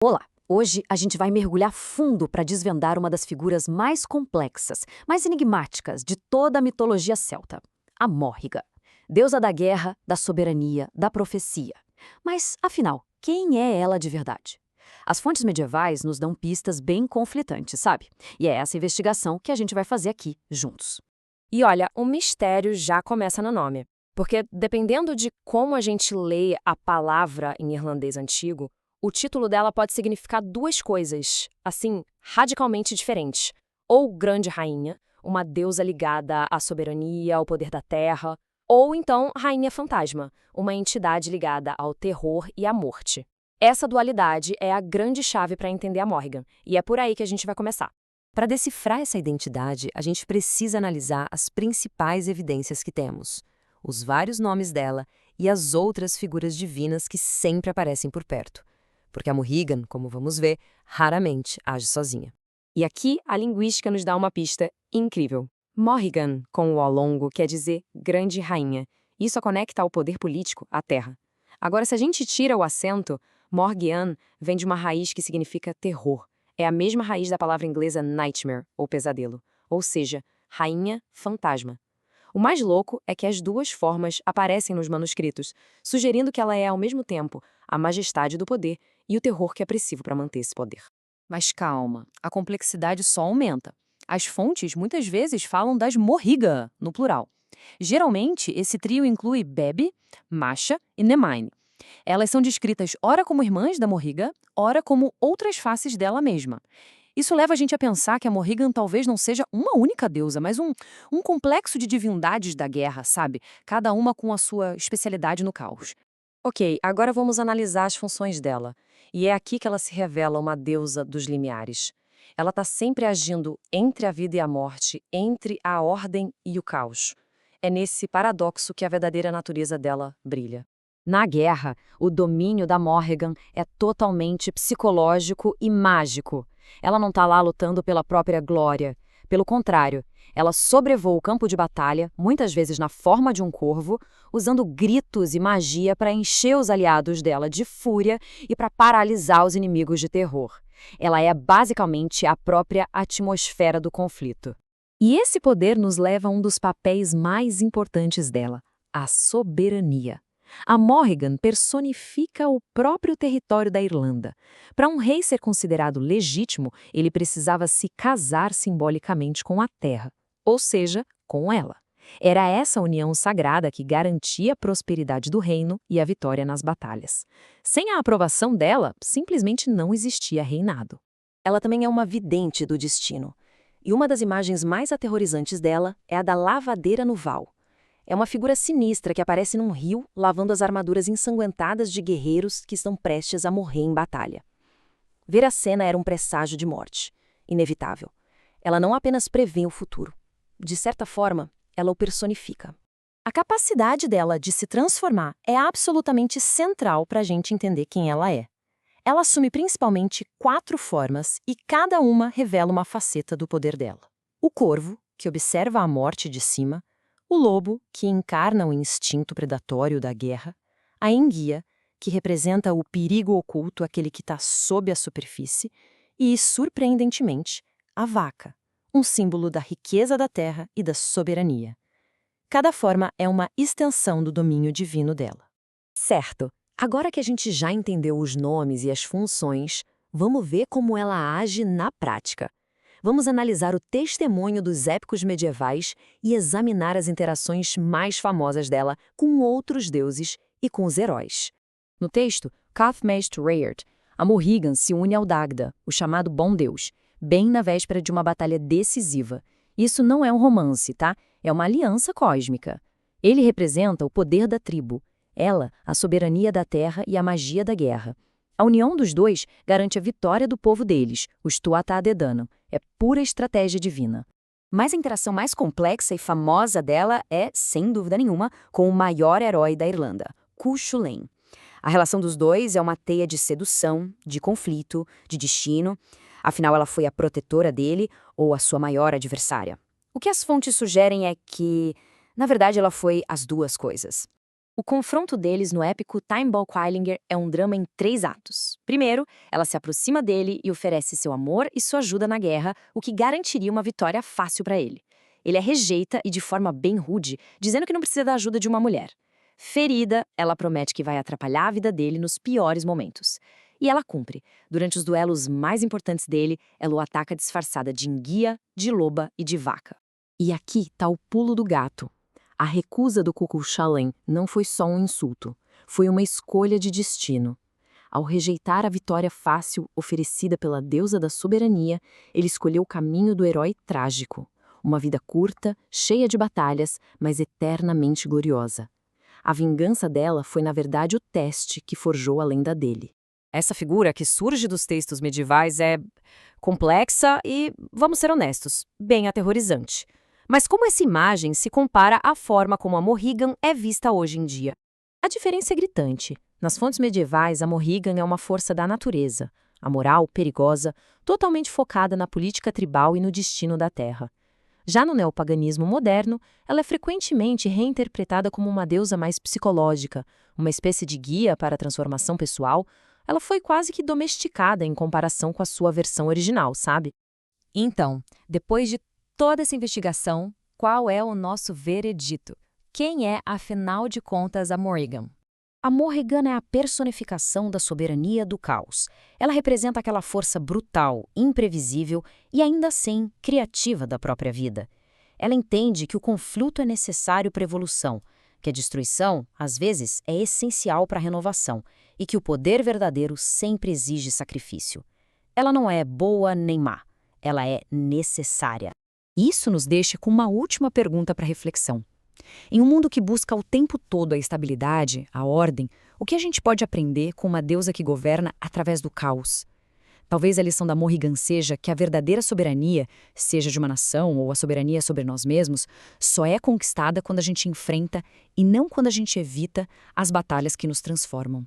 Olá! Hoje a gente vai mergulhar fundo para desvendar uma das figuras mais complexas, mais enigmáticas de toda a mitologia celta, a Morrigan. Deusa da guerra, da soberania, da profecia. Mas, afinal, quem é ela de verdade? As fontes medievais nos dão pistas bem conflitantes, sabe? E é essa investigação que a gente vai fazer aqui, juntos. E olha, o mistério já começa no nome. Porque, dependendo de como a gente lê a palavra em irlandês antigo, o título dela pode significar duas coisas, assim, radicalmente diferentes. Ou Grande Rainha, uma deusa ligada à soberania, ao poder da terra, ou então Rainha Fantasma, uma entidade ligada ao terror e à morte. Essa dualidade é a grande chave para entender a Morrigan, e é por aí que a gente vai começar. Para decifrar essa identidade, a gente precisa analisar as principais evidências que temos, os vários nomes dela e as outras figuras divinas que sempre aparecem por perto. Porque a Morrigan, como vamos ver, raramente age sozinha. E aqui a linguística nos dá uma pista incrível. Morrigan, com o O longo, quer dizer grande rainha. Isso a conecta ao poder político, à terra. Agora, se a gente tira o acento, Morgian vem de uma raiz que significa terror. É a mesma raiz da palavra inglesa nightmare, ou pesadelo. Ou seja, rainha fantasma. O mais louco é que as duas formas aparecem nos manuscritos, sugerindo que ela é, ao mesmo tempo, a majestade do poder e o terror que é preciso para manter esse poder. Mas calma, a complexidade só aumenta. As fontes muitas vezes falam das Morriga, no plural. Geralmente, esse trio inclui Bebe, Masha e Nemaine. Elas são descritas ora como irmãs da Morriga, ora como outras faces dela mesma. Isso leva a gente a pensar que a Morrigan talvez não seja uma única deusa, mas um complexo de divindades da guerra, sabe? Cada uma com a sua especialidade no caos. Ok, agora vamos analisar as funções dela. E é aqui que ela se revela uma deusa dos limiares. Ela está sempre agindo entre a vida e a morte, entre a ordem e o caos. É nesse paradoxo que a verdadeira natureza dela brilha. Na guerra, o domínio da Morrigan é totalmente psicológico e mágico. Ela não está lá lutando pela própria glória. Pelo contrário, ela sobrevoa o campo de batalha, muitas vezes na forma de um corvo, usando gritos e magia para encher os aliados dela de fúria e para paralisar os inimigos de terror. Ela é basicamente a própria atmosfera do conflito. E esse poder nos leva a um dos papéis mais importantes dela, a soberania. A Morrigan personifica o próprio território da Irlanda. Para um rei ser considerado legítimo, ele precisava se casar simbolicamente com a terra, ou seja, com ela. Era essa união sagrada que garantia a prosperidade do reino e a vitória nas batalhas. Sem a aprovação dela, simplesmente não existia reinado. Ela também é uma vidente do destino. E uma das imagens mais aterrorizantes dela é a da lavadeira no Val. É uma figura sinistra que aparece num rio, lavando as armaduras ensanguentadas de guerreiros que estão prestes a morrer em batalha. Ver a cena era um presságio de morte, inevitável. Ela não apenas prevê o futuro. De certa forma, ela o personifica. A capacidade dela de se transformar é absolutamente central para a gente entender quem ela é. Ela assume principalmente 4 formas e cada uma revela uma faceta do poder dela. O corvo, que observa a morte de cima, o lobo, que encarna o instinto predatório da guerra, a enguia, que representa o perigo oculto, aquele que está sob a superfície, e, surpreendentemente, a vaca, um símbolo da riqueza da terra e da soberania. Cada forma é uma extensão do domínio divino dela. Certo. Agora que a gente já entendeu os nomes e as funções, vamos ver como ela age na prática. Vamos analisar o testemunho dos épicos medievais e examinar as interações mais famosas dela com outros deuses e com os heróis. No texto, Cathmaist Reard, a Morrigan se une ao Dagda, o chamado Bom Deus, bem na véspera de uma batalha decisiva. Isso não é um romance, tá? É uma aliança cósmica. Ele representa o poder da tribo, ela, a soberania da terra e a magia da guerra. A união dos dois garante a vitória do povo deles, os Tuatha Dé Danann. É pura estratégia divina. Mas a interação mais complexa e famosa dela é, sem dúvida nenhuma, com o maior herói da Irlanda, Cuchulainn. A relação dos dois é uma teia de sedução, de conflito, de destino. Afinal, ela foi a protetora dele ou a sua maior adversária. O que as fontes sugerem é que, na verdade, ela foi as duas coisas. O confronto deles no épico Timeball Quilinger é um drama em 3 atos. Primeiro, ela se aproxima dele e oferece seu amor e sua ajuda na guerra, o que garantiria uma vitória fácil para ele. Ele a rejeita e de forma bem rude, dizendo que não precisa da ajuda de uma mulher. Ferida, ela promete que vai atrapalhar a vida dele nos piores momentos. E ela cumpre. Durante os duelos mais importantes dele, ela o ataca disfarçada de enguia, de loba e de vaca. E aqui está o pulo do gato. A recusa do Cuchulainn não foi só um insulto, foi uma escolha de destino. Ao rejeitar a vitória fácil oferecida pela deusa da soberania, ele escolheu o caminho do herói trágico. Uma vida curta, cheia de batalhas, mas eternamente gloriosa. A vingança dela foi, na verdade, o teste que forjou a lenda dele. Essa figura que surge dos textos medievais é complexa e, vamos ser honestos, bem aterrorizante. Mas como essa imagem se compara à forma como a Morrigan é vista hoje em dia? A diferença é gritante. Nas fontes medievais, a Morrigan é uma força da natureza, amoral, perigosa, totalmente focada na política tribal e no destino da terra. Já no neopaganismo moderno, ela é frequentemente reinterpretada como uma deusa mais psicológica, uma espécie de guia para a transformação pessoal. Ela foi quase que domesticada em comparação com a sua versão original, sabe? Então, depois de toda essa investigação, qual é o nosso veredito? Quem é, afinal de contas, a Morrigan? A Morrigan é a personificação da soberania do caos. Ela representa aquela força brutal, imprevisível e ainda assim criativa da própria vida. Ela entende que o conflito é necessário para a evolução, que a destruição, às vezes, é essencial para a renovação e que o poder verdadeiro sempre exige sacrifício. Ela não é boa nem má, ela é necessária. Isso nos deixa com uma última pergunta para reflexão. Em um mundo que busca o tempo todo a estabilidade, a ordem, o que a gente pode aprender com uma deusa que governa através do caos? Talvez a lição da Morrigan seja que a verdadeira soberania, seja de uma nação ou a soberania sobre nós mesmos, só é conquistada quando a gente enfrenta e não quando a gente evita as batalhas que nos transformam.